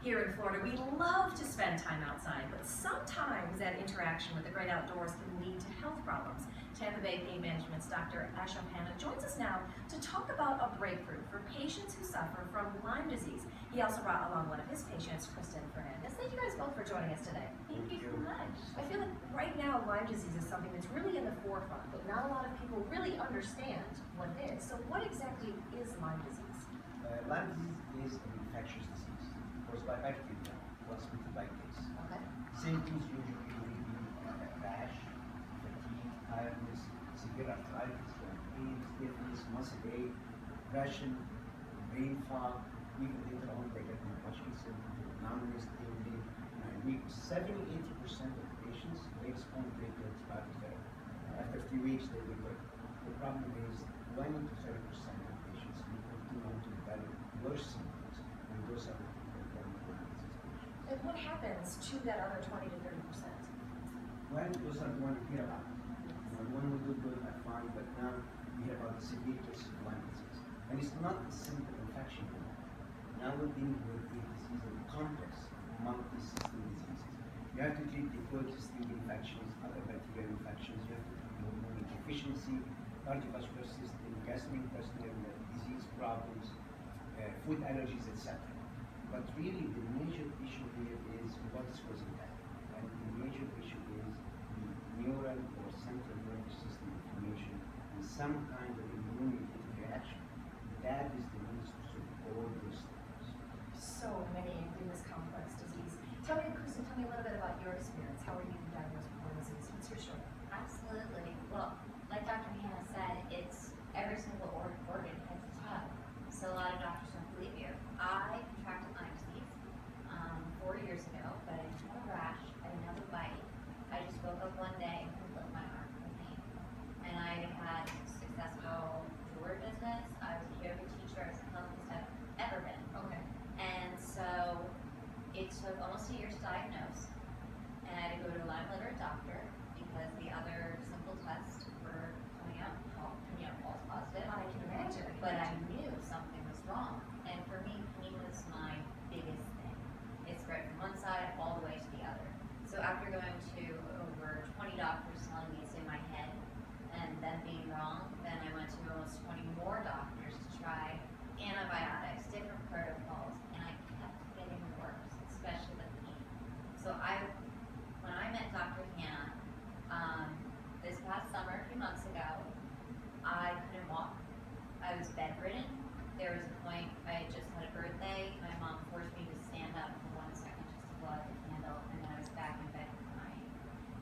Here in Florida, we love to spend time outside, but sometimes that interaction with the great outdoors can lead to health problems. Tampa Bay Pain Management's Dr. Asham Hanna joins us now to talk about a breakthrough for patients who suffer from Lyme disease. He also brought along one of his patients, Kristen Fernandez. Thank you guys both for joining us today. Thank you so much. I feel like right now Lyme disease is something that's really in the forefront, but not a lot of people really understand what it is. So what exactly is Lyme disease? Lyme disease is an infectious disease caused by bacteria, transmitted by ticks. Okay. Symptoms usually will be rash, fatigue, tiredness, severe arthritis, pain, stiffness, muscle ache, depression, brain fog. Even later on, they get concussion symptoms, numbness, tingling. And 70–80% of patients they respond great to antibiotic therapy. After a few weeks, they will good. The problem is 20–30% of patients will continue on to develop worse symptoms, and those are the people that are Lyme disease patients. And what happens to that other 20–30%? Well, those are the ones we hear about. One will do good, I find, but now we hear about the severe cases of Lyme disease. And it's not a simple infection anymore. Now we're dealing with a disease, a complex multi-system diseases. You have to treat the coexisting infections, other bacterial infections, you have to treat hormone deficiency, cardiovascular system, gastrointestinal disease problems, food allergies, etc. But really the major issue here is what is causing that. And the major issue is the neural or central nervous system inflammation and some kind of immune-mediated reaction. That is the root of all those things. So many in this complex disease. Kristen, tell me a little bit about your experience. How were you diagnosed with Lyme disease? What's your story? Absolutely. Well, like Dr. Hanna said, it's every single organ has a job. So a lot of doctors don't believe you. I contracted Lyme disease 4 years ago, but I didn't have a rash, I didn't have a bite. I just woke up one day and couldn't lift my arm from pain. And I had a successful jewelry business. I was a yoga teacher. I was the healthiest I've ever been. Okay. And so it took almost a year to diagnose. And I had to go to a Lyme literate doctor because the other simple tests were coming out false positive. I can imagine. But I knew something was wrong. And for me, pain was my biggest thing. It spread from one side all the way to the other. So after going to over 20 doctors telling me it's in my head and them being wrong, then I went to almost 20 more doctors to try antibiotics, different protocols, and I kept getting worse, especially the pain. So when I met Dr. Hanna this past summer, a few months ago, I couldn't walk. I was bedridden. There was a point, I had just had a birthday. My mom forced me to stand up for 1 second just to blow out the candle, and then I was back in bed crying.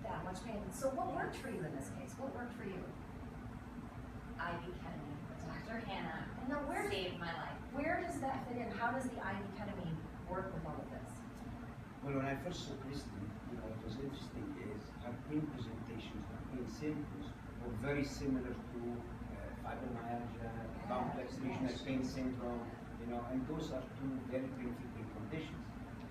That much pain. So what worked for you in this case? What worked for you? IV ketamine with Dr. Hanna And now saved my life. Where does that fit in? How does the IV ketamine work with all of this? Well, when I first saw Kristen, what was interesting is her pain presentations, her pain symptoms were very similar to fibromyalgia, complex regional pain syndrome, and those are two very painful conditions.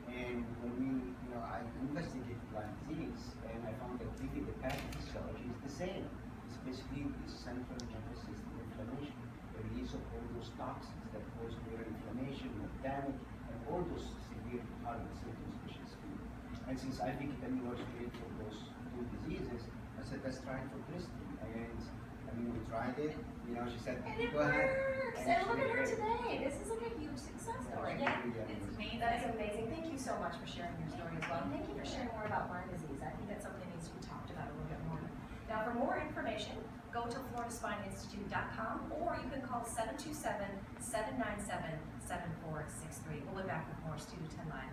And when I investigated Lyme disease, and I found that really the pathophysiology is the same. It's basically the central nervous system inflammation, the release of all those toxins that cause neural inflammation, nerve damage, and all those severe horrible symptoms, which is food. And since I think ketamine works great for those two diseases, I said, let's try it for Kristen. And we tried it. She said, And it go ahead. works! And look at her today. This is like a huge success story. Yeah, it's amazing. That is amazing. Thank you so much for sharing your story as well. And thank you for sharing more about Lyme disease. I think that's something that needs to be talked about a little bit more. Now, for more information, go to floridaspineinstitute.com or you can call 727-797-7463. We'll be back with more Studio 10 Live.